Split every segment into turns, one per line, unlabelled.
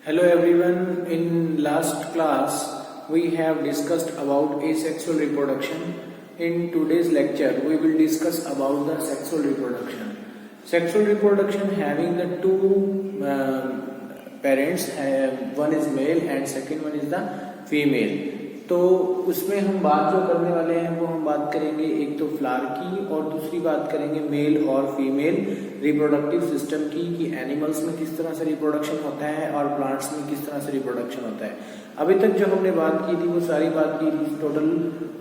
Hello everyone, in last class we have discussed about asexual reproduction. In today's lecture we will discuss about the sexual reproduction. Sexual reproduction having the two parents, one is male and second one is the female. तो उसमें हम बात जो करने वाले हैं वो हम बात करेंगे एक तो फ्लावर की और दूसरी बात करेंगे मेल और फीमेल रिप्रोडक्टिव सिस्टम की कि एनिमल्स में किस तरह से रिप्रोडक्शन होता है और प्लांट्स में किस तरह से रिप्रोडक्शन होता है। अभी तक जो हमने बात की थी वो सारी बात की थी टोटल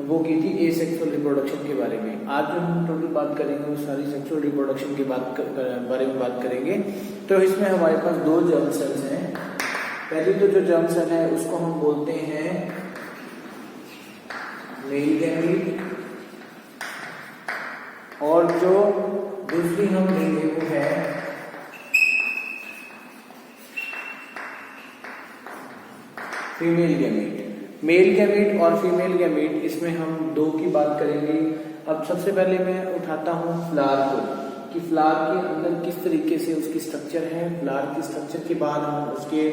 वो की थी एसेक्सुअल रिप्रोडक्शन के बारे में। आज जो हम टोटल बात करेंगे वो सारी सेक्सुअल रिप्रोडक्शन के बारे में बात करेंगे। तो इसमें हमारे पास दो जर्म सेल्स हैं। पहली तो जो जर्म सेल है उसको हम बोलते हैं मेल गैमीट और जो दूसरी हम लेंगे वो है फीमेल गैमीट। मेल गैमीट और फीमेल गैमीट इसमें हम दो की बात करेंगे। अब सबसे पहले मैं उठाता हूं फ्लावर को कि फ्लावर के अंदर किस तरीके से उसकी स्ट्रक्चर है। फ्लावर की स्ट्रक्चर के बाद हम उसके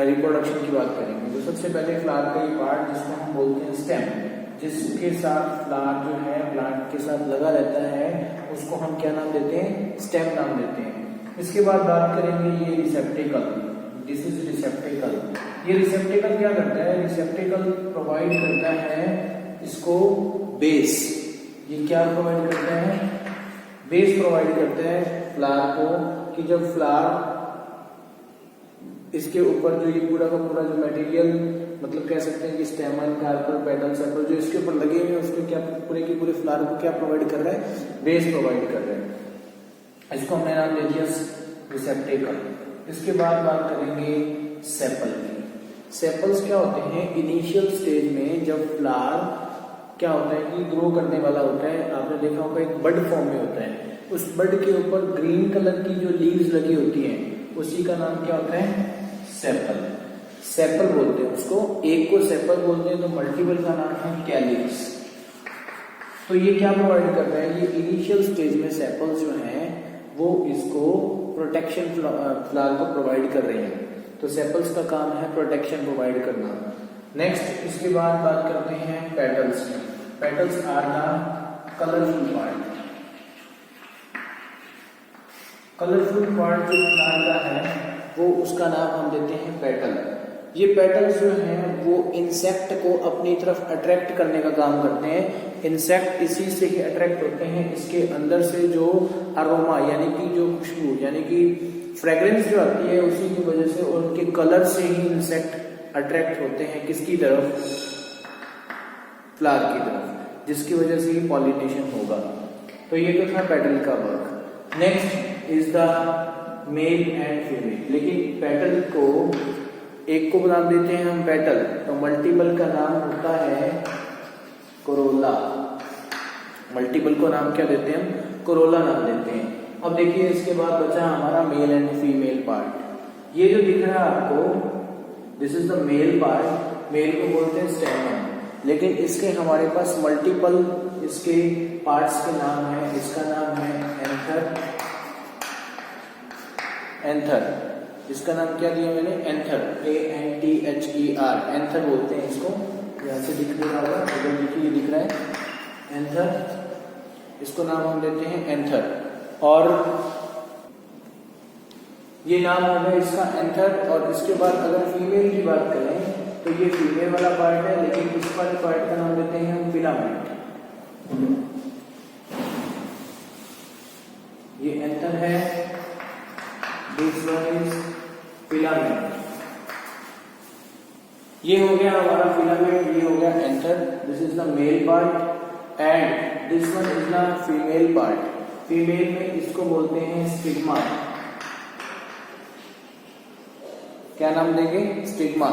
रिप्रोडक्शन की बात करेंगे। तो सबसे पहले फ्लावर का ये पार्ट जिसको हम बोलते हैं स्टेम, जिसके साथ फ्लावर जो है प्लांट के साथ लगा रहता है उसको हम क्या नाम देते हैं, स्टेम नाम देते हैं। इसके बाद बात करेंगे ये रिसेप्टेकल, दिस इज रिसेप्टेकल। ये रिसेप्टेकल क्या करता है, रिसेप्टेकल प्रोवाइड करता है इसको बेस। ये क्या प्रोवाइड करता है, बेस प्रोवाइड करता है फ्लावर को कि जब फ्लावर इसके ऊपर जो ये पूरा का पूरा जो मटेरियल मतलब कह सकते हैं कि स्टेमन, कार्पल, पेटल, सेपल जो इसके ऊपर लगे हुए हैं उसमें क्या पूरे के पूरे फ्लावर को क्या प्रोवाइड कर रहा है, बेस प्रोवाइड कर रहा है। इसको हमने नाम दे दिया रिसेप्टेकल। इसके बाद बात करेंगे सेपल की। सेपल्स क्या होते हैं, इनिशियल स्टेज में जब फ्लावर क्या होता है कि ग्रो करने वाला होता है, आपने देखा होगा एक बड फॉर्म में होता है। उस बड के ऊपर ग्रीन कलर की जो लीव्स लगी होती हैं उसी का नाम क्या होता है, सेपल। सेपल बोलते हैं उसको, एक को सेपल बोलते हैं तो मल्टीपल का नाम है कैलिक्स। तो ये क्या प्रोवाइड कर रहा है, ये इनिशियल स्टेज में सेपल्स जो हैं वो इसको प्रोटेक्शन फ्लावर को प्रोवाइड कर रहे हैं। तो सेपल्स का काम है प्रोटेक्शन प्रोवाइड करना। नेक्स्ट इसके बाद बात करते हैं पेटल्स की। Petals are the colourful part. Colourful part जो फ्लावर का है वो उसका नाम हम देते हैं पेटल। ये पेटल्स जो हैं वो इंसेक्ट को अपनी तरफ अट्रैक्ट करने का काम करते हैं। इंसेक्ट इसी से ही अट्रैक्ट होते हैं, इसके अंदर से जो अरोमा यानी कि जो खुशबू यानी कि फ्रेग्रेंस जो आती है उसी की वजह से उनके कलर से ही इंसेक्ट अट्रैक्ट होते हैं किसकी तरफ, फ्लावर की तरफ, जिसकी वजह से ही पॉलिनेशन होगा। तो ये तो था पेटल का work. Next is the mail and female. लेकिन पेटल को एक को नाम देते हैं हम पेटल, तो मल्टीपल का नाम होता है कोरोला। मल्टीपल को नाम क्या देते हैं हम, कोरोला नाम देते हैं। अब देखिए इसके बाद बचा हमारा मेल एंड फीमेल पार्ट। ये जो दिख रहा है आपको, this is the male part. Male को बोलते हैं स्टेमन, लेकिन इसके हमारे पास मल्टीपल इसके पार्ट्स के नाम है। इसका नाम है एंथर। एंथर, इसका नाम क्या दिया मैंने, एंथर, ANTHER, एंथर बोलते हैं इसको। यहाँ से दिख रहा होगा, इधर देखिए दिख रहा है एंथर। इसको नाम हम देते हैं एंथर। और ये नाम हो गया इसका एंथर। और इसके बाद अगर फीमेल की बात करें तो ये फीमेल वाला पार्ट है, लेकिन इस वाले पार्ट का नाम देते हैं हम फिलामेंट। ये एंथर है, दिस वन इज फिलामेंट। ये हो गया हमारा फिलामेंट, ये हो गया anther. This is the male part and this one is the female part. Female में इसको बोलते हैं स्टिग्मा। क्या नाम देंगे, स्टिग्मा।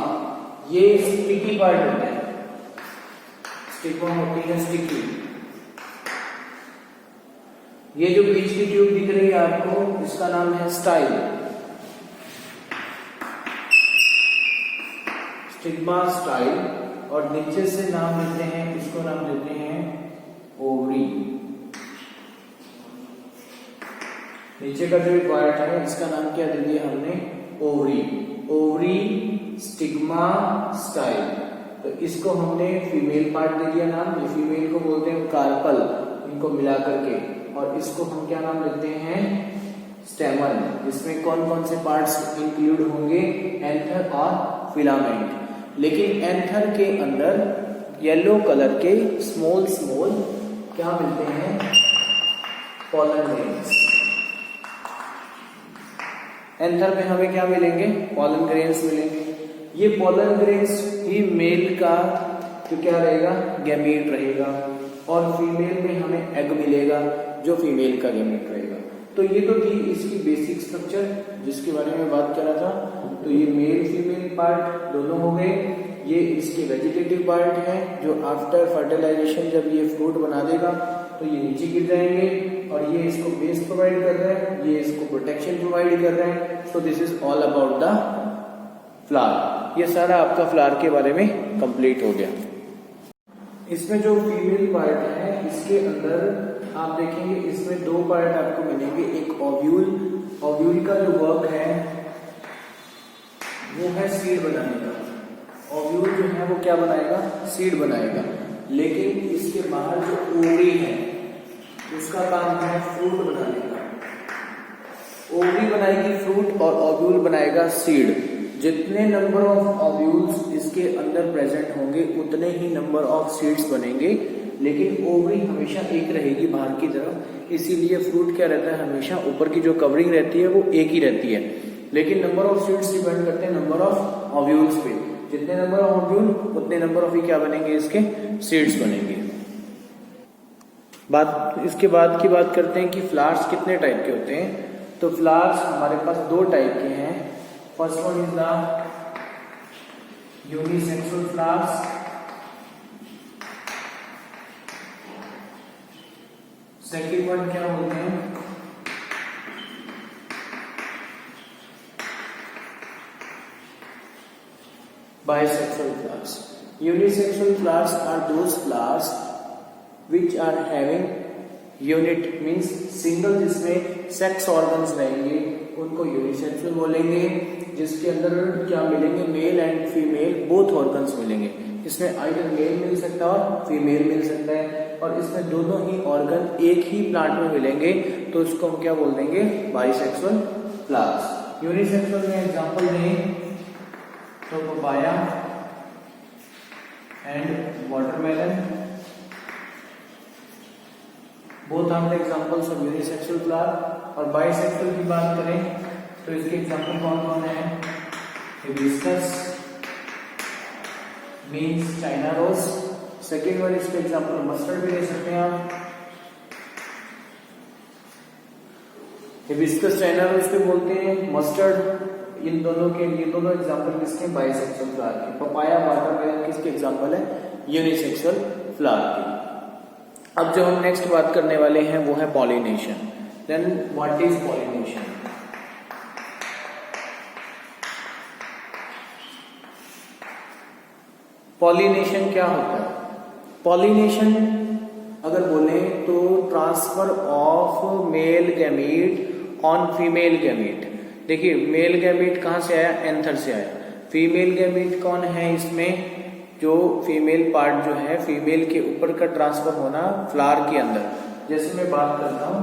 ये स्टिकी पार्ट होता है, स्टिग्मा होती है स्टिकी। ये जो बीच की ट्यूब दिख रही है आपको, इसका नाम है स्टाइल, स्टिग्मा स्टाइल। और नीचे से नाम देते हैं, इसको नाम देते हैं ओवरी। नीचे का जो पार्ट है इसका नाम क्या दे दिया हमने, ओवरी। Ovary, stigma, style. तो इसको हमने फीमेल पार्ट दे दिया नाम, ये फीमेल को बोलते हैं कार्पल, इनको मिला करके, और इसको हम क्या नाम देते हैं, स्टेमन। इसमें कौन कौन से पार्ट्स इंक्लूड होंगे, एंथर और फिलामेंट। लेकिन एंथर के अंदर येलो कलर के स्मॉल स्मॉल क्या मिलते हैं, पॉलन ग्रेन्स। एंथर में हमें क्या मिलेंगे, पॉलन ग्रेन्स मिलेंगे। ये पॉलन ग्रेन्स ही मेल का तो क्या रहेगा, गैमीट रहेगा, और फीमेल में हमें एग मिलेगा जो फीमेल का गैमीट रहेगा। तो ये तो थी इसकी बेसिक स्ट्रक्चर जिसके बारे में बात कर रहा था। तो ये मेल फीमेल पार्ट दोनों हो गए। ये इसके वेजिटेटिव पार्ट है जो आफ्टर फर्टिलाइजेशन जब ये फ्रूट बना देगा तो ये नीचे गिर जाएंगे, और ये इसको बेस प्रोवाइड कर रहा है, ये इसको प्रोटेक्शन प्रोवाइड कर रहे हैं। So this is all about the flower. ये सारा आपका फ्लावर के बारे में कंप्लीट हो गया। इसमें जो फीमेल पार्ट है इसके अंदर आप देखेंगे इसमें दो पार्ट आपको मिलेंगे, एक ओव्यूल। ओव्यूल का जो वर्क है वो है सीड बनाने का। ओव्यूल जो है वो क्या बनाएगा, सीड बनाएगा। लेकिन इसके बाहर जो ओवरी है उसका काम है फ्रूट बनाने का। ओवरी बनाएगी फ्रूट और ओव्यूल बनाएगा सीड। जितने नंबर ऑफ ओव्यूल्स इसके अंदर प्रेजेंट होंगे उतने ही नंबर ऑफ सीड्स बनेंगे, लेकिन ओवरी हमेशा एक रहेगी बाहर की तरफ। इसीलिए फ्रूट क्या रहता है, हमेशा ऊपर की जो कवरिंग रहती है वो एक ही रहती है, लेकिन नंबर ऑफ सीड्स डिपेंड करते हैं नंबर ऑफ ओव्यूल्स पे। जितने नंबर ऑफ ओव्यूल उतने नंबर ऑफ ही क्या बनेंगे, इसके सीड्स बनेंगे। इसके बाद की बात करते हैं कि फ्लावर्स कितने टाइप के होते हैं। तो फ्लावर्स हमारे पास दो टाइप के हैं। First one is the unisexual flowers, second one क्या बोलते हैं, bisexual flowers. Unisexual flowers are those flowers which are having unit means single, जिसमें सेक्स ऑर्गन्स रहेंगे उनको यूनिसेक्सुअल बोलेंगे। जिसके अंदर क्या मिलेंगे, mail and female both organs मिलेंगे। इसमें आइदर मेल मिल सकता है और फीमेल मिल सकता है, और इसमें दोनों ही ऑर्गन एक ही प्लांट में मिलेंगे तो इसको हम क्या बोल देंगे, बाइसेक्सुअल फ्लावर्स। यूनिसेक्सुअल में एग्जांपल दें तो papaya and watermelon, both are the examples of unisexual flower. और बाइसेक्सुअल की बात करें तो इसके एग्जांपल कौन कौन है, hibiscus means China rose. Second one इसके एग्जांपल मस्टर्ड भी ले सकते हैं आप। हिबिस्कस चाइना रोज को बोलते हैं, मस्टर्ड इन दोनों के, ये दोनों एग्जांपल किसके, बाइसेक्सुअल फ्लावर के। पपाया वाटरमेलन किसके एग्जांपल है, यूनिसेक्सुअल फ्लावर की। अब जो हम नेक्स्ट बात करने वाले हैं वो है pollination. Then what is pollination. Pollination क्या होता है, पॉलिनेशन अगर बोले तो transfer of male gamete on female gamete. देखिए मेल गैमीट कहां से आया, एंथर से आया। फीमेल गैमीट कौन है, इसमें जो फीमेल पार्ट जो है फीमेल के ऊपर का ट्रांसफर होना फ्लावर के अंदर। जैसे मैं बात करता हूं,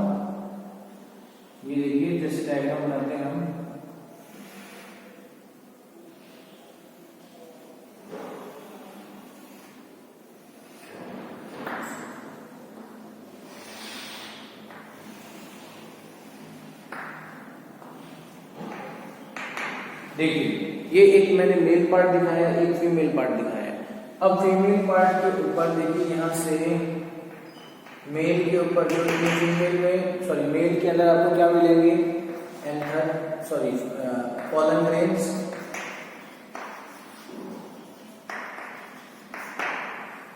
ये देखिए जैसे डायग्राम बनाते हैं हम, देखिए ये एक मैंने मेल पार्ट दिखाया, एक फीमेल पार्ट दिखाया। अब फीमेल पार्ट के ऊपर देखिए यहां से मेल के ऊपर जो फीमेल में सॉरी मेल के अंदर आपको क्या मिलेंगे, anther sorry pollen grains.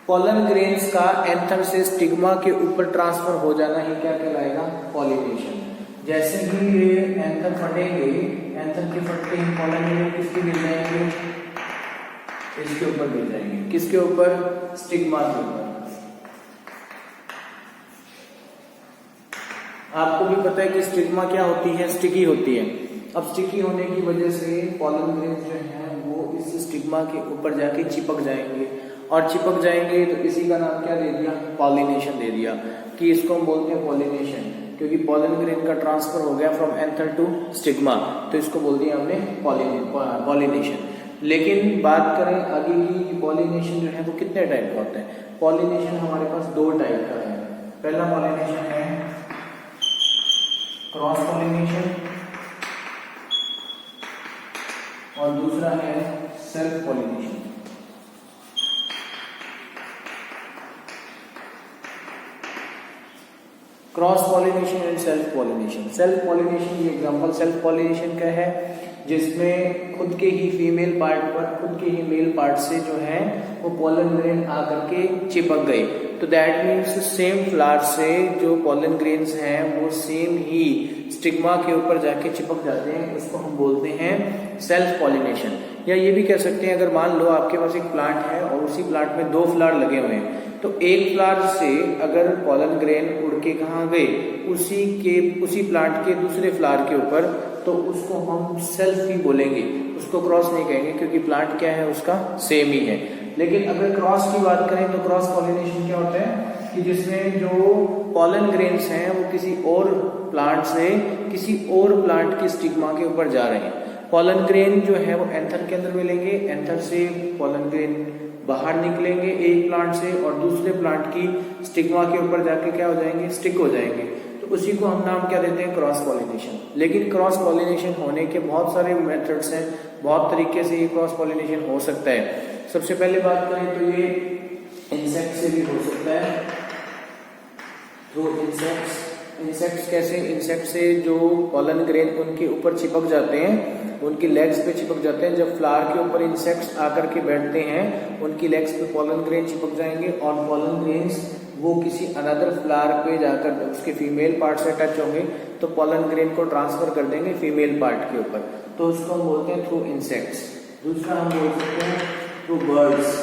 Pollen grains का एंथर से स्टिग्मा के ऊपर ट्रांसफर हो जाना ही क्या कहलाएगा, पॉलिनेशन। जैसे ही ये एंथर फटेंगे, एंथर के फटते ही पॉलन ग्रेन किसके गिर जाएंगे, इसके ऊपर गिर जाएंगे। किसके ऊपर, स्टिग्मा के ऊपर। आपको भी पता है कि स्टिग्मा क्या होती है, स्टिकी होती है। अब स्टिकी होने की वजह से पॉलन ग्रेन जो है वो इस स्टिग्मा के ऊपर जाके चिपक जाएंगे, और चिपक जाएंगे तो इसी का नाम क्या दे दिया, पॉलिनेशन दे दिया, कि इसको हम बोलते हैं पॉलिनेशन, क्योंकि पॉलन ग्रेन का ट्रांसफर हो गया फ्रॉम एंथर टू स्टिग्मा, तो इसको बोल दिया हमने पॉलिनेशन। लेकिन बात करें आगे की, पॉलिनेशन जो है वो कितने टाइप का होता है। पॉलिनेशन हमारे पास दो टाइप का है। पहला पॉलिनेशन है क्रॉस पॉलिनेशन और दूसरा है self pollination. Cross pollination and self pollination. Self pollination की एग्जांपल सेल्फ पॉलिनेशन का है जिसमें खुद के ही फीमेल पार्ट पर खुद के ही मेल पार्ट से जो है वो पॉलन ग्रेन आकर के चिपक गए, तो दैट मीन्स सेम फ्लावर से जो पॉलन ग्रेन्स हैं वो सेम ही स्टिग्मा के ऊपर जाके चिपक जाते हैं, उसको हम बोलते हैं सेल्फ पॉलिनेशन। या ये भी कह सकते हैं, अगर मान लो आपके पास एक प्लांट है और उसी प्लांट में दो फ्लावर लगे हुए हैं, तो एक फ्लावर से अगर पॉलन ग्रेन उड़ के कहाँ गए, उसी प्लांट के दूसरे फ्लावर के ऊपर, तो उसको हम सेल्फ ही बोलेंगे, उसको क्रॉस नहीं कहेंगे, क्योंकि प्लांट क्या है उसका सेम ही है। लेकिन अगर क्रॉस की बात करें तो क्रॉस पॉलिनेशन क्या होता है कि जिसमें जो पॉलन ग्रेन्स हैं वो किसी और प्लांट से किसी और प्लांट की स्टिग्मा के ऊपर जा रहे हैं। पॉलन ग्रेन जो है वो एंथर के अंदर मिलेंगे, एंथर से पॉलन ग्रेन बाहर निकलेंगे एक प्लांट से और दूसरे प्लांट की स्टिग्मा के ऊपर जाके क्या हो जाएंगे, स्टिक हो जाएंगे, तो उसी को हम नाम क्या देते हैं, क्रॉस पॉलिनेशन। लेकिन क्रॉस पॉलिनेशन होने के बहुत सारे मेथड्स हैं, बहुत तरीके से ये क्रॉस पॉलिनेशन हो सकता है। सबसे पहले बात करें तो ये इंसेक्ट से भी हो सकता है, थ्रू इंसेक्ट्स। इंसेक्ट्स कैसे, इंसेक्ट से जो पॉलन ग्रेन उनके ऊपर चिपक जाते हैं, उनकी लेग्स पे चिपक जाते हैं। जब फ्लावर के ऊपर इंसेक्ट्स आकर के बैठते हैं उनकी लेग्स पे पॉलन ग्रेन चिपक जाएंगे और पॉलन ग्रेन्स वो किसी अनदर फ्लावर पे जाकर उसके फीमेल पार्ट से टच होंगे तो पॉलन ग्रेन को ट्रांसफर कर देंगे फीमेल पार्ट के ऊपर, तो उसको हम बोलते हैं थ्रू इंसेक्ट्स। दूसरा हम बोल सकते हैं थ्रू बर्ड्स।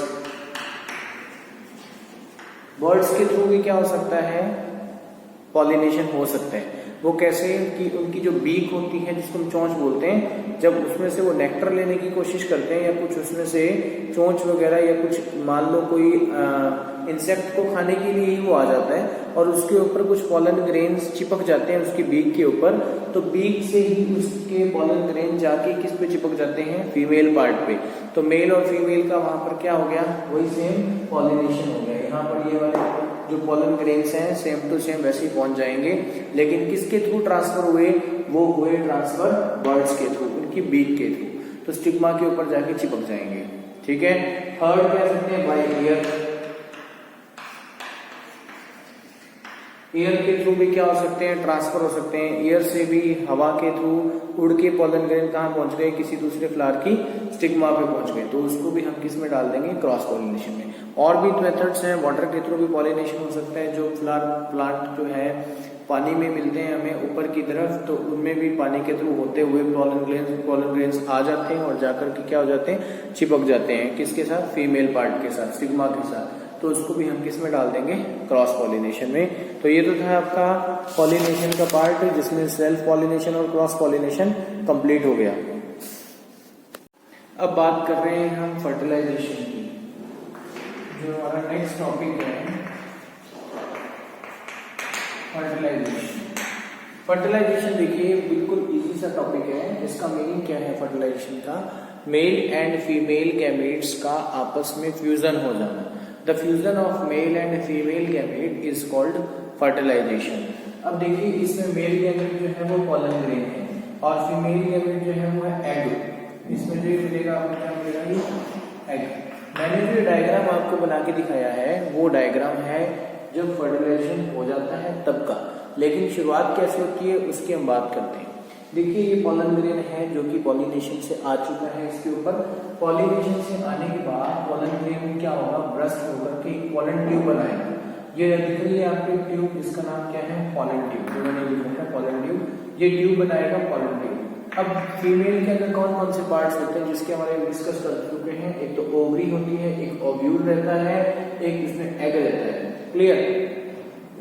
बर्ड्स के थ्रू भी क्या हो सकता है, पॉलिनेशन हो सकता है। वो कैसे कि उनकी जो बीक होती है जिसको हम चोंच बोलते हैं, जब उसमें से वो नेक्टर लेने की कोशिश करते हैं या कुछ उसमें से चोंच वगैरह या कुछ मान लो कोई इंसेक्ट को खाने के लिए ही वो आ जाता है और उसके ऊपर कुछ पॉलन ग्रेन्स चिपक जाते हैं उसकी बीक के ऊपर, तो बीक से ही उसके पॉलन ग्रेन जाके किस पे चिपक जाते हैं, फीमेल पार्ट पे। तो मेल और फीमेल का वहां पर क्या हो गया, वही सेम पॉलिनेशन हो गया। यहाँ पर ये वाले जो पॉलन ग्रेन्स हैं सेम टू सेम वैसे ही पहुंच जाएंगे, लेकिन किसके थ्रू ट्रांसफर हुए, वो हुए ट्रांसफर बर्ड्स के थ्रू, उनकी बीक के थ्रू, तो स्टिग्मा के ऊपर जाके चिपक जाएंगे। ठीक है। थर्ड कह सकते हैं बाय एयर। एयर के थ्रू भी क्या हो सकते हैं, ट्रांसफर हो सकते हैं। एयर से भी हवा के थ्रू उड़ के पॉलन ग्रेन कहाँ पहुंच गए, किसी दूसरे फ्लावर की स्टिग्मा पे पहुंच गए, तो उसको भी हम किस में डाल देंगे, क्रॉस पॉलिनेशन में। और भी मेथड्स हैं, वाटर के थ्रू भी पॉलिनेशन हो सकता है। जो फ्लावर प्लांट जो है पानी में मिलते हैं हमें ऊपर की तरफ, तो उनमें भी पानी के थ्रू होते हुए पॉलन ग्रेन्स आ जाते हैं और जाकर के क्या हो जाते हैं, चिपक जाते हैं किसके साथ, फीमेल पार्ट के साथ, स्टिग्मा के साथ, तो उसको भी हम किस में डाल देंगे, क्रॉस पॉलिनेशन में। तो ये तो था आपका पॉलिनेशन का पार्ट जिसमें सेल्फ पॉलिनेशन और क्रॉस पॉलिनेशन कंप्लीट हो गया। अब बात कर रहे हैं हम फर्टिलाइजेशन की, जो हमारा नेक्स्ट टॉपिक है फर्टिलाइजेशन। फर्टिलाइजेशन देखिए बिल्कुल इजी सा टॉपिक है। इसका मीनिंग क्या है फर्टिलाइजेशन का, मेल एंड फीमेल गैमेट्स का आपस में फ्यूजन हो जाना। The fusion of male and female gamete is called fertilisation. अब देखिए इसमें मेल गैमेट जो है वो पॉलन ग्रेन है और फीमेल गैमेट जो है वो है एग। इसमें जो मिलेगा आपको क्या मिलेगा, एग। मैंने जो डायग्राम आपको बना के दिखाया है वो डायग्राम है जब फर्टिलाइजेशन हो जाता है तब का, लेकिन शुरुआत कैसे होती है उसकी हम बात करते हैं। देखिए ये पॉलन ग्रेन है जो कि पॉलिनेशन से आ चुका है, इसके ऊपर पॉलिनेशन से आने के बाद पॉलन ग्रेन क्या होगा, ब्रस्ट होकर के पॉलन ट्यूब बनाएगा। ये दिख रही है आपकी ट्यूब, इसका नाम क्या है, पॉलन ट्यूब, जो मैंने लिखा है पॉलन ट्यूब। ये ट्यूब बनाएगा पॉलन ट्यूब। अब फीमेल के अंदर कौन कौन से पार्ट्स होते हैं जिसके हमारे डिस्कस कर चुके हैं, एक तो ओवरी होती है, एक ओव्यूल रहता है, एक इसमें एग रहता है। क्लियर।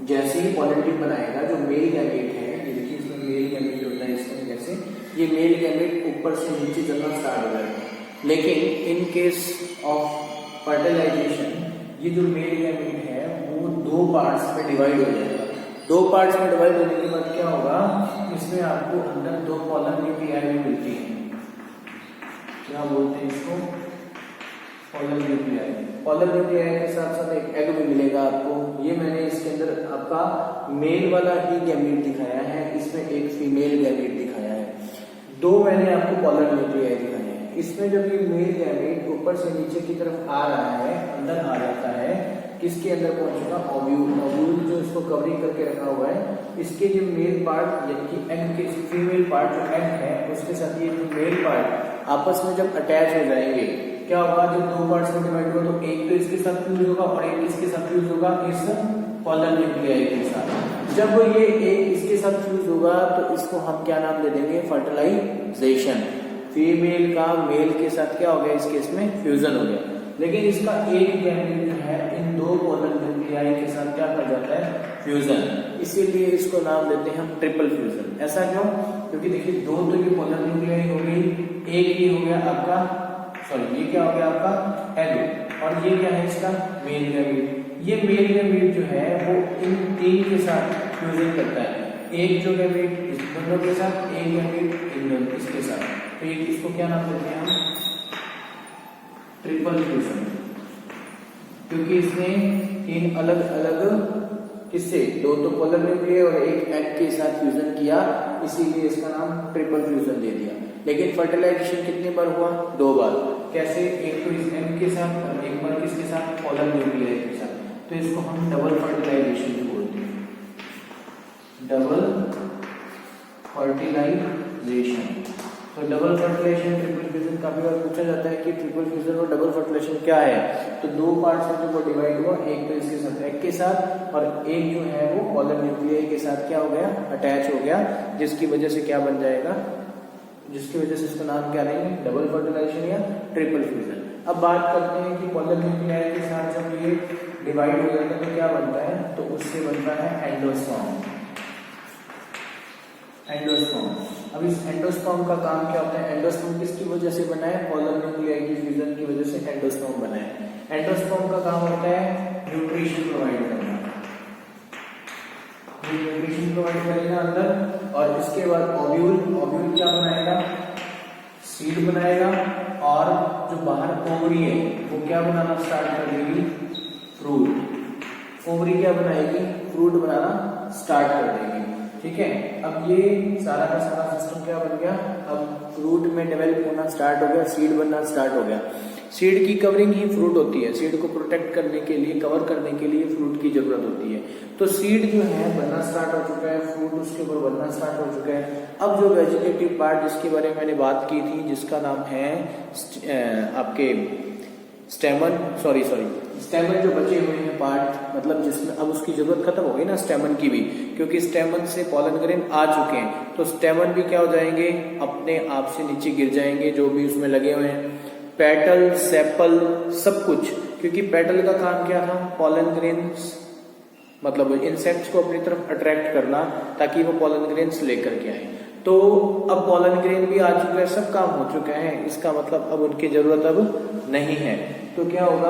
जैसे ही पॉलन ट्यूब बनाएगा जो मेल गैमेट है, ये देखिए इसमें मेल गैमेट होता है, इसमें से ये मेल गैमेट ऊपर से नीचे चलना स्टार्ट हो जाएगा। लेकिन इन केस ऑफ फर्टिलाइजेशन ये जो मेल गैमेट है वो 2 पार्ट्स में डिवाइड हो जाएगा। 2 पार्ट्स में डिवाइड होने के बाद क्या होगा, इसमें आपको अंदर 2 पोलर न्यूक्लियाई भी मिलती है। क्या बोलते हैं इसको, पोलर न्यूक्लियाई। पोलर न्यूक्लियाई के साथ साथ एक एग भी मिलेगा आपको। ये मैंने इसके अंदर आपका मेल वाला ही गैमेट दिखाया है, इसमें एक फीमेल गैमेट दिखाया है। 2 मैंने आपको पोलर न्यूक्लियाई दिखाए हैं। इसमें जब ये मेल गैमेट ऊपर से नीचे की तरफ आ रहा है, अंदर आ जाता है, किसके अंदर पहुंचेगा, ओव्यूल। ओव्यूल जो इसको कवरिंग करके रखा हुआ है, इसके जो मेल पार्ट यानी कि एग के फीमेल पार्ट जो एग है उसके साथ ये जो मेल पार्ट आपस में जब अटैच हो जाएंगे, क्या होगा, जब 2 पार्ट्स में डिवाइड होगा तो एक तो इसके साथ फ्यूज होगा और एक इसके साथ फ्यूज होगा इस पोलर न्यूक्लियाई के साथ। जब ये एक इसके साथ फ्यूज होगा तो इसको हम क्या नाम दे देंगे, फर्टिलाइजेशन। फीमेल का मेल के साथ क्या हो गया, इस केस में फ्यूजन हो गया। लेकिन इसका एक गैमेट जो है इन 2 पोलर न्यूक्लियाई के साथ क्या कर जाता है, फ्यूजन। इसीलिए इसको नाम देते हैं हम ट्रिपल फ्यूजन। ऐसा क्यों, क्योंकि देखिए 2 तो ये पोलर न्यूक्लियाई हो गई, एक ये हो गया आपका, सॉरी ये क्या हो गया आपका एग, और ये क्या है इसका मेल गैमेट। ये मेल गैमेट जो है वो इन 3 के साथ फ्यूजन करता है। एक जो गैमेट इस दोनों के साथ, एक गैमेट इन दोनों इसके साथ, तो ये इसको क्या नाम देते हैं हम, ट्रिपल फ्यूजन। क्योंकि इसमें 3 अलग अलग किससे, 2 तो पोलर न्यूक्लियाई और एक एग के साथ फ्यूजन किया, इसीलिए इसका नाम ट्रिपल फ्यूजन दे दिया। लेकिन फर्टिलाइजेशन कितनी बार हुआ, 2 बार। कैसे, एक तो इस एग के साथ और एक बार किसके साथ, पोलर न्यूक्लियाई के साथ। तो इसको हम डबल फर्टिलाइजेशन बोलते हैं, डबल फर्टिलाइजेशन। तो डबल फर्टिलाइजेशन, ट्रिपल फ्यूजन काफी बार पूछा जाता है कि ट्रिपल फ्यूजन और डबल फर्टिलाइजेशन क्या है। तो 2 पार्ट्स में जो डिवाइड हुआ, एक तो इसके साथ एग के साथ और एक जो है वो पोलर न्यूक्लियाई के साथ क्या हो गया, अटैच हो गया, जिसकी वजह से क्या बन जाएगा, जिसकी वजह से इसका नाम क्या रहेंगे, डबल फर्टिलाइजेशन या ट्रिपल फ्यूजन। अब बात करते हैं कि पोलर न्यूक्लियाई के साथ जब ये डिवाइड हो जाता है तो क्या बनता है, तो उससे बनता है एंडोस्पर्म। एंडोस्पर्म। अब इस एंडोस्पर्म का काम क्या होता है, एंडोस्पर्म किसकी वजह से बना है, पोलर न्यूक्लियाई की फ्यूजन की वजह से एंडोस्पर्म बना है। एंडोस्पर्म का काम होता है न्यूट्रिशन प्रोवाइड करना, न्यूट्रिशन प्रोवाइड करेगा अंदर, और इसके बाद ओव्यूल, ओव्यूल क्या बनाएगा, सीड बनाएगा, और जो बाहर ओवरी है वो क्या बनाना स्टार्ट कर देगी, फ्रूट। ओवरी क्या बनाएगी, फ्रूट बनाना स्टार्ट कर देगी। ठीक है, अब ये सारा का सारा सिस्टम क्या बन गया, अब फ्रूट में डेवलप होना स्टार्ट हो गया, सीड बनना स्टार्ट हो गया। सीड की कवरिंग ही फ्रूट होती है, सीड को प्रोटेक्ट करने के लिए, कवर करने के लिए फ्रूट की जरूरत होती है। तो सीड जो है बनना स्टार्ट हो चुका है, फ्रूट उसके ऊपर बनना स्टार्ट हो चुका है। अब जो वेजिटेटिव पार्ट जिसके बारे में मैंने बात की थी, जिसका नाम है आपके स्टेमन, सॉरी स्टेमन, जो बचे हुए हैं पार्ट, मतलब जिसमें अब उसकी जरूरत खत्म हो गई ना स्टेमन की भी, क्योंकि स्टेमन से पॉलन ग्रेन आ चुके हैं, तो स्टेमन भी क्या हो जाएंगे, अपने आप से नीचे गिर जाएंगे, जो भी उसमें लगे हुए हैं, पेटल, सेपल, सब कुछ। क्योंकि पेटल का काम क्या था, पॉलन ग्रेन्स मतलब इंसेक्ट्स को अपनी तरफ अट्रैक्ट करना, ताकि वो पॉलन ग्रेन्स लेकर के आए। तो अब पॉलन ग्रेन भी आ चुका है, सब काम हो चुका है, इसका मतलब अब उनकी जरूरत अब नहीं है। तो क्या होगा,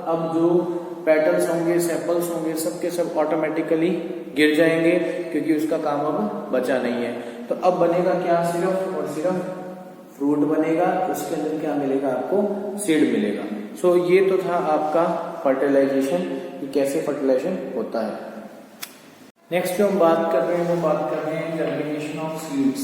अब जो पेटल्स होंगे, सेपल्स होंगे, सब के सब ऑटोमेटिकली गिर जाएंगे, क्योंकि उसका काम अब बचा नहीं है। तो अब बनेगा क्या, सिर्फ और सिर्फ फ्रूट बनेगा, उसके अंदर क्या मिलेगा आपको, सीड मिलेगा। सो ये तो था आपका फर्टिलाइजेशन, कि कैसे फर्टिलाइजेशन होता है। नेक्स्ट जो हम बात कर रहे हैं वो बात कर रहे हैं जर्मिनेशन ऑफ सीड्स।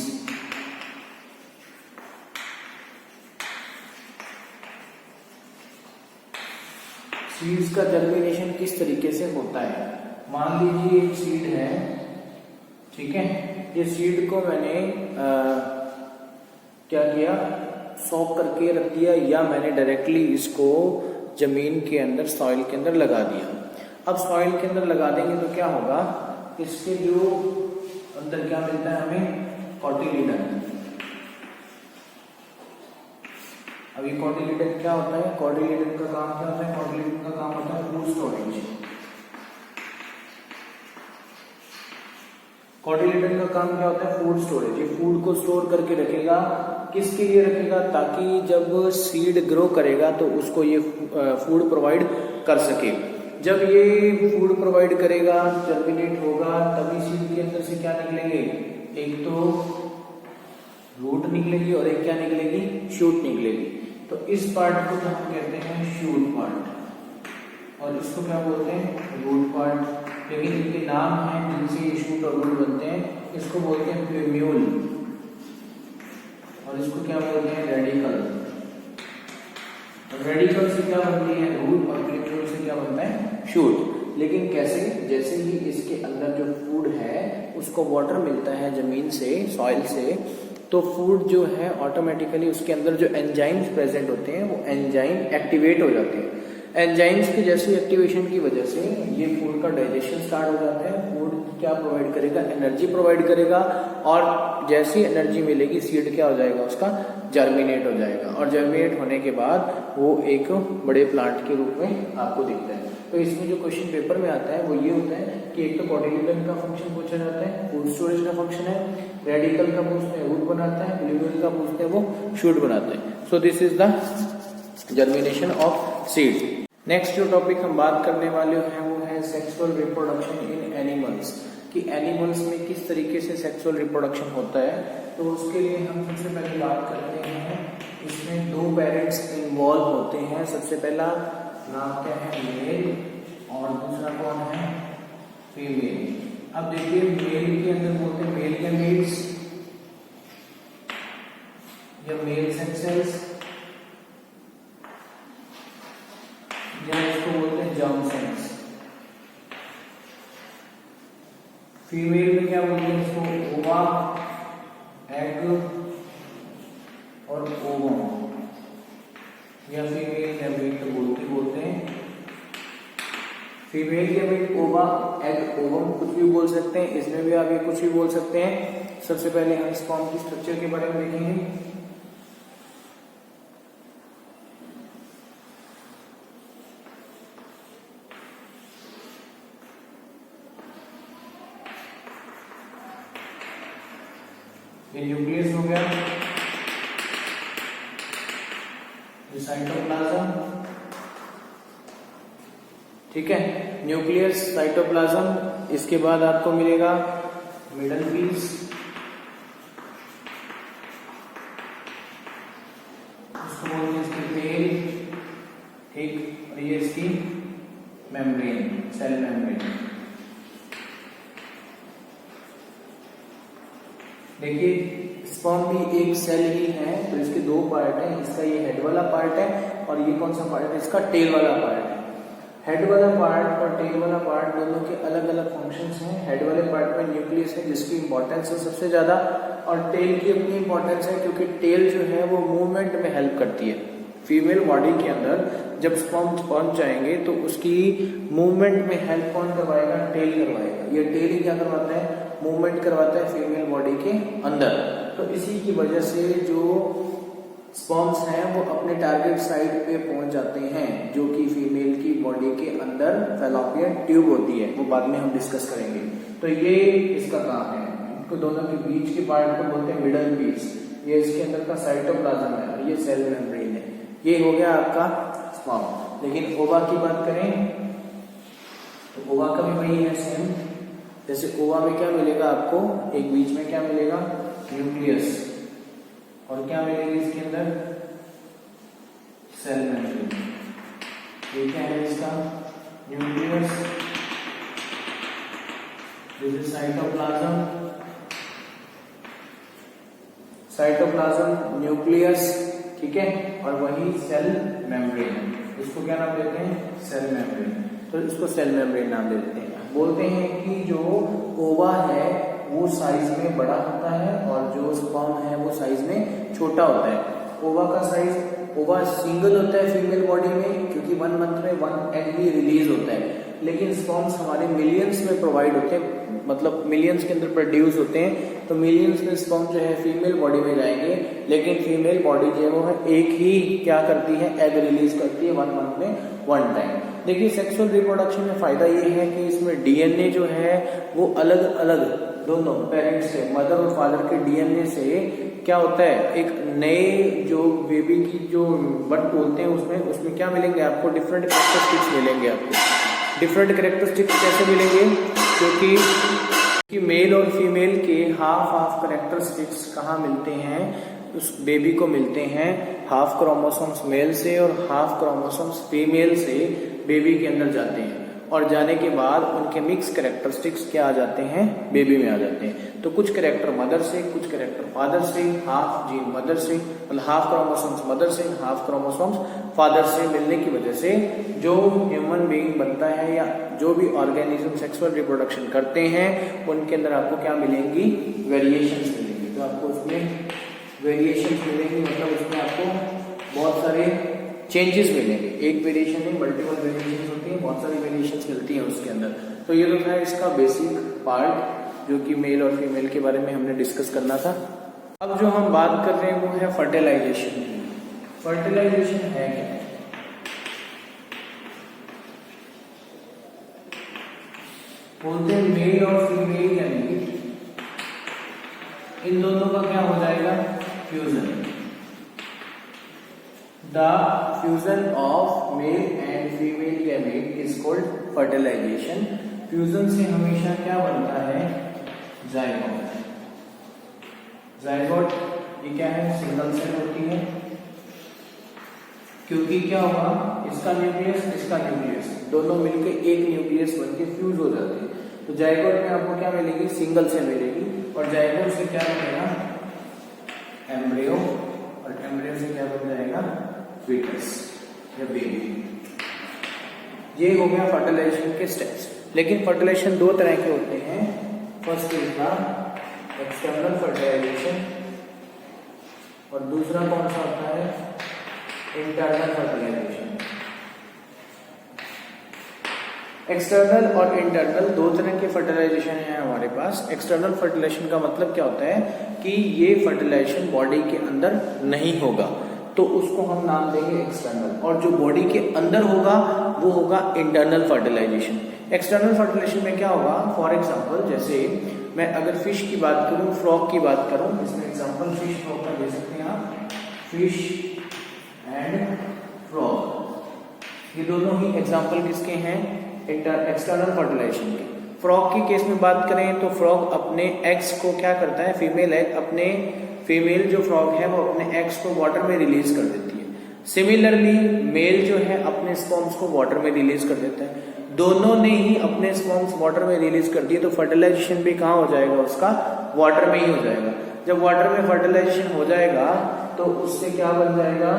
सीड्स का जर्मिनेशन किस तरीके से होता है। मान लीजिए एक सीड है, ठीक है, ये सीड को मैंने क्या किया, सॉक करके रख दिया, या मैंने डायरेक्टली इसको जमीन के अंदर, सॉइल के अंदर लगा दिया। अब सॉइल के अंदर लगा देंगे तो क्या होगा, इसके जो अंदर क्या मिलता है हमें, कॉटिलीडन। अभी कॉटिलीडन क्या होता है, कॉटिलीडन का काम क्या होता है, कॉटिलीडन का काम होता है फूड स्टोरेज। कोटिलिडन का काम क्या होता है? Food storage. ये फूड को स्टोर करके रखेगा। किसके लिए रखेगा? ताकि जब सीड ग्रो करेगा तो उसको ये फूड प्रोवाइड कर सके। जब ये फूड प्रोवाइड करेगा, जर्मिनेट होगा, तभी सीड के अंदर से क्या निकलेंगे? एक तो रूट निकलेगी और एक क्या निकलेगी? शूट निकलेगी। तो इस पार्ट को हम कहते हैं शूट पार्ट और इसको क्या बोलते हैं? Root part. लेकिन इनके नाम हैं जिनसे ये शूट और रूट बनते हैं। इसको बोलते हैं प्यूम्यूल और इसको क्या बोलते हैं? रेडिकल। रेडिकल से क्या बनती है? रूट और प्यूम्यूल से क्या बनता है? शूट। लेकिन कैसे? जैसे ही इसके अंदर जो फूड है उसको वाटर मिलता है जमीन से, सॉइल से, तो फूड जो है ऑटोमेटिकली उसके अंदर जो एंजाइम्स प्रेजेंट होते हैं वो एंजाइम एक्टिवेट हो जाते हैं। एंजाइम्स की जैसी एक्टिवेशन की वजह से ये फूड का डाइजेशन स्टार्ट हो जाता है। फूड क्या प्रोवाइड करेगा? एनर्जी प्रोवाइड करेगा और जैसी एनर्जी मिलेगी सीड क्या हो जाएगा? उसका जर्मिनेट हो जाएगा और जर्मिनेट होने के बाद वो एक बड़े प्लांट के रूप में आपको दिखता है। तो इसमें जो क्वेश्चन पेपर में आता है वो ये होता है कि एक तो कोटिलिडन का फंक्शन पूछा जाता है, फूड स्टोरेज का फंक्शन है, रेडिकल का पूछते हैं रूट बनाता है, प्यूम्यूल का पूछते हैं वो शूट बनाते हैं। So this is the germination of seed. Next जो टॉपिक हम बात करने वाले हैं वो है सेक्सुअल रिप्रोडक्शन इन एनिमल्स, कि एनिमल्स में किस तरीके से सेक्सुअल रिप्रोडक्शन होता है। तो उसके लिए हम सबसे पहले बात करते हैं, इसमें दो पेरेंट्स इन्वॉल्व होते हैं। सबसे पहला नाम क्या है? मेल और दूसरा कौन है? फीमेल। अब देखिए मेल के अंदर बोलते हैं मेल गैमेट्स या मेल सेक्स सेल्स या इसको बोलते हैं जर्म सेल्स। फीमेल में क्या बोलते हैं? इसको ओवा, एग और ओवम या फीमेल गैमेट बोलते हैं। फीमेल गैमेट ओवा, एग, ओवम कुछ भी बोल सकते हैं। इसमें भी आप ये कुछ भी बोल सकते हैं। सबसे पहले हम स्पर्म की स्ट्रक्चर के बारे में देखेंगे। ये न्यूक्लियस हो गया, ये साइटोप्लाज्म, ठीक है, न्यूक्लियस, साइटोप्लाज्म। इसके बाद आपको मिलेगा मिडल पीस, उसको बोलते हैं इसकी टेल, ठीक, और ये इसकी मेम्ब्रेन, सेल मेम्ब्रेन। देखिए स्पर्म भी एक सेल ही है, तो इसके दो पार्ट हैं। इसका ये हेड वाला पार्ट है और ये कौन सा पार्ट है? इसका टेल वाला पार्ट है। हेड वाला पार्ट और टेल वाला पार्ट दोनों के अलग अलग फंक्शंस हैं। हेड वाले पार्ट में न्यूक्लियस है जिसकी इंपॉर्टेंस है सबसे ज्यादा, और टेल की अपनी इंपॉर्टेंस है क्योंकि टेल जो है वो मूवमेंट में हेल्प करती है। फीमेल बॉडी के अंदर जब स्पर्म पहुंच जाएंगे तो उसकी मूवमेंट में हेल्प कौन करवाएगा? टेल करवाएगा। ये टेल ही क्या करवाता है? मूवमेंट करवाता है फीमेल बॉडी के अंदर। तो इसी की वजह से जो स्पर्म्स हैं वो अपने टारगेट साइट पे पहुंच जाते हैं, जो कि फीमेल की बॉडी के अंदर फैलोपियन ट्यूब होती है, वो बाद में हम डिस्कस करेंगे। तो ये इसका काम है। इनको दोनों के बीच के पार्ट को बोलते हैं मिडल पीस। ये इसके अंदर का साइटोप्लाज्म है और ये सेल मेम्ब्रेन है। ये हो गया आपका स्पर्म। लेकिन ओवा की बात करें तो ओवा का भी वही है सेम। जैसे ओवा में क्या मिलेगा आपको? एक बीच में क्या मिलेगा? न्यूक्लियस, और क्या मिलेगी इसके अंदर? Cell membrane. ये क्या है इसका? Nucleus, this is cytoplasm, cytoplasm, nucleus, ठीक है, और वही सेल मेम्ब्रेन। इसको क्या नाम देते हैं? Cell membrane. तो इसको सेल मेम्ब्रेन नाम दे देते हैं। बोलते हैं कि जो ओवा है वो साइज में बड़ा होता है और जो स्पर्म है वो साइज में छोटा होता है। ओवा का साइज, ओवा सिंगल होता है फीमेल बॉडी में क्योंकि 1 मंथ में 1 एग ही रिलीज होता है, लेकिन स्पर्म्स हमारे मिलियंस में प्रोवाइड होते हैं, मतलब मिलियंस के अंदर प्रोड्यूस होते हैं। तो मिलियंस में स्पर्म जो है फीमेल बॉडी में जाएंगे, लेकिन फीमेल बॉडी जो है वो है एक ही क्या करती है? एग रिलीज करती है 1 मंथ में 1 टाइम। देखिए सेक्सुअल रिप्रोडक्शन में फायदा ये है कि इसमें डीएनए जो है वो अलग अलग दोनों पेरेंट्स से, मदर और फादर के डीएनए से क्या होता है, एक नए जो बेबी की जो बर्थ बोलते हैं उसमें क्या मिलेंगे आपको, डिफरेंट कैरेक्टरिस्टिक्स मिलेंगे आपको। डिफरेंट कैरेक्टरिस्टिक्स कैसे मिलेंगे, क्योंकि मेल और फीमेल के हाफ कैरेक्टरिस्टिक्स कहाँ मिलते हैं, उस बेबी को मिलते हैं हाफ क्रोमोसोम्स मेल से और हाफ क्रोमोसोम्स फीमेल से बेबी के अंदर जाते हैं, और जाने के बाद उनके मिक्स कैरेक्टरिस्टिक्स क्या आ जाते हैं, बेबी में आ जाते हैं। तो कुछ कैरेक्टर मदर से, कुछ कैरेक्टर फादर से, हाफ जीन मदर से, मतलब हाफ क्रोमोसोम्स मदर से, हाफ क्रोमोसोम्स फादर से मिलने की वजह से जो ह्यूमन बीइंग बनता है या जो भी ऑर्गेनिज्म सेक्सुअल रिप्रोडक्शन करते हैं उनके अंदर आपको क्या मिलेंगी, वेरिएशंस मिलेंगी। तो आपको उसमें वेरिएशंस मिलेंगी, मतलब उसमें आपको बहुत सारे चेंजेस मिलेंगे। एक वेरिएशन नहीं, मल्टीपल वेरिएशंस होती हैं, बहुत सारी वेरिएशंस मिलती हैं उसके अंदर। तो ये तो था इसका बेसिक पार्ट जो कि मेल और फीमेल के बारे में हमने डिस्कस करना था। अब जो हम बात कर रहे हैं वो है फर्टिलाइजेशन की। फर्टिलाइजेशन है क्या, बोलते हैं मेल और फीमेल यानी इन दोनों का क्या हो जाएगा, fusion. The fusion of male and female gamete is called fertilization. Fusion से हमेशा क्या बनता है, जायगोट। जायगोट ये क्या है, सिंगल सेल होती है, क्योंकि क्या होगा, इसका न्यूक्लियस इसका न्यूक्लियस दोनों मिलके एक न्यूक्लियस बनके फ्यूज हो जाते हैं। तो जायगोट में आपको क्या मिलेगी, सिंगल सेल मिलेगी, और जायगोट से क्या बनेगा, एम्ब्रियो, और एम्ब्रियो से क्या बन जाएगा, फीटस या बेबी। ये हो गया फर्टिलाइजेशन के स्टेप्स। लेकिन फर्टिलाइजेशन दो तरह के होते हैं, first is the external fertilisation और दूसरा कौन सा होता है, इंटरनल फर्टिलाइजेशन। एक्सटर्नल और इंटरनल दो तरह के फर्टिलाइजेशन है हमारे पास। एक्सटर्नल फर्टिलाइजेशन का मतलब क्या होता है कि ये फर्टिलाइजेशन बॉडी के अंदर नहीं होगा, तो उसको हम नाम देंगे एक्सटर्नल, और जो बॉडी के अंदर होगा वो होगा इंटरनल फर्टिलाइजेशन। एक्सटर्नल फर्टिलाइजेशन में क्या होगा, फॉर एग्जांपल जैसे मैं अगर फिश की बात करूं, फ्रॉग की बात करूं, इसमें एग्जांपल फिश फ्रॉग का दे सकते हैं आप, फिश एंड फ्रॉग, ये दोनों ही एग्जांपल किसके हैं, एक्सटर्नल फर्टिलाइजेशन के। फ्रॉग की केस में बात करें तो फ्रॉग अपने एग्स को क्या करता है, फीमेल एग अपने फीमेल जो फ्रॉग है वो अपने एग्स को वाटर में रिलीज कर देती है। सिमिलरली मेल जो है अपने स्पर्म्स को वाटर में रिलीज कर देता है। दोनों ने ही अपने स्पर्म्स वाटर में रिलीज कर दिए, तो फर्टिलाइजेशन भी कहाँ हो जाएगा उसका, वाटर में ही हो जाएगा। जब वाटर में फर्टिलाइजेशन हो जाएगा तो उससे क्या बन जाएगा,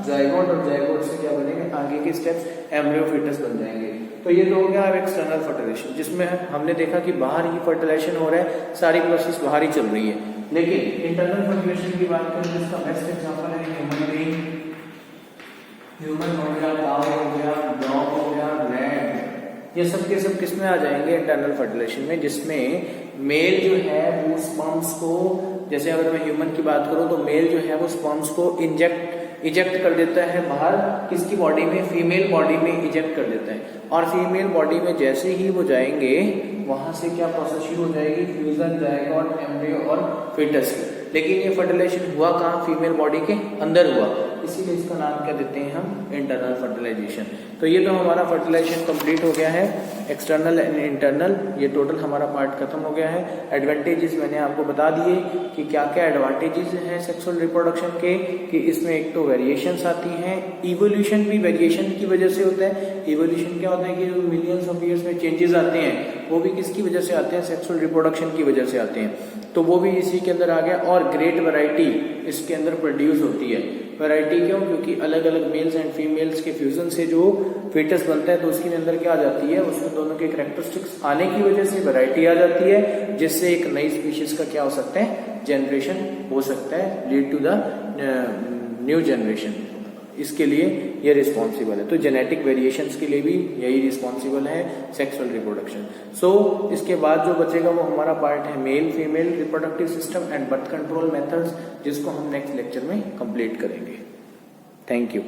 जायगोट, और जायगोट से क्या बनेंगे, आगे के स्टेप्स, एम्ब्रियो फीटस बन जाएंगे। तो ये तो हो गया अब एक्सटर्नल फर्टिलाइजेशन, जिसमें हमने देखा कि बाहर ही फर्टिलाइजेशन हो रहा है, सारी प्रोसेस बाहर ही चल रही है। लेकिन इंटरनल फर्टिलाइजेशन की बात करें जिसका बेस्ट एग्जांपल है ह्यूमन बीइंग, ह्यूमन हो गया, काऊ हो गया, डॉग हो गया, रैट, ये सब के सब किस में आ जाएंगे, इंटरनल फर्टिलाइजेशन में, जिसमें मेल जो है वो स्पर्म्स को, जैसे अगर मैं ह्यूमन की बात करूं तो मेल जो है वो स्पर्म्स को इजेक्ट कर देता है बाहर, किसकी बॉडी में, फीमेल बॉडी में इजेक्ट कर देता है, और फीमेल बॉडी में जैसे ही वो जाएंगे वहां से क्या प्रोसेस शुरू हो जाएगी, फ्यूजन, जायगोट, एम्ब्रियो और फीटस की। लेकिन ये फर्टिलाइजेशन हुआ कहाँ, फीमेल बॉडी के अंदर हुआ, इसीलिए इसका नाम क्या देते हैं हम, इंटरनल फर्टिलाइजेशन। तो ये तो हमारा फर्टिलाइजेशन कंप्लीट हो गया है, एक्सटर्नल एंड इंटरनल, ये टोटल हमारा पार्ट खत्म हो गया है। एडवांटेजेस मैंने आपको बता दिए कि क्या क्या एडवांटेजेस हैं सेक्सुअल रिप्रोडक्शन के, कि इसमें एक तो वेरिएशंस आती हैं, इवोल्यूशन भी वेरिएशन की वजह से होता है। इवोल्यूशन क्या होता है कि जो मिलियंस ऑफ ईयर्स में चेंजेस आते हैं वो भी किसकी वजह से आते हैं, सेक्सुअल रिप्रोडक्शन की वजह से आते हैं, तो वो भी इसी के अंदर आ गया। और ग्रेट वैरायटी इसके अंदर प्रोड्यूस होती है। वैरायटी क्यों, क्योंकि अलग अलग मेल्स एंड फीमेल्स के फ्यूजन से जो फीटस बनता है तो उसके अंदर क्या आ जाती है, उसमें दोनों के कैरेक्टरिस्टिक्स आने की वजह से वैरायटी आ जाती है, जिससे एक नई स्पीशीज का क्या हो सकता है, जनरेशन हो सकता है, lead to the new generation. इसके लिए ये रिस्पॉन्सिबल है। तो जेनेटिक वेरिएशंस के लिए भी यही रिस्पॉन्सिबल है सेक्सुअल रिप्रोडक्शन। सो इसके बाद जो बचेगा वो हमारा पार्ट है male female reproductive system and birth control methods, जिसको हम नेक्स्ट लेक्चर में कंप्लीट करेंगे। Thank you.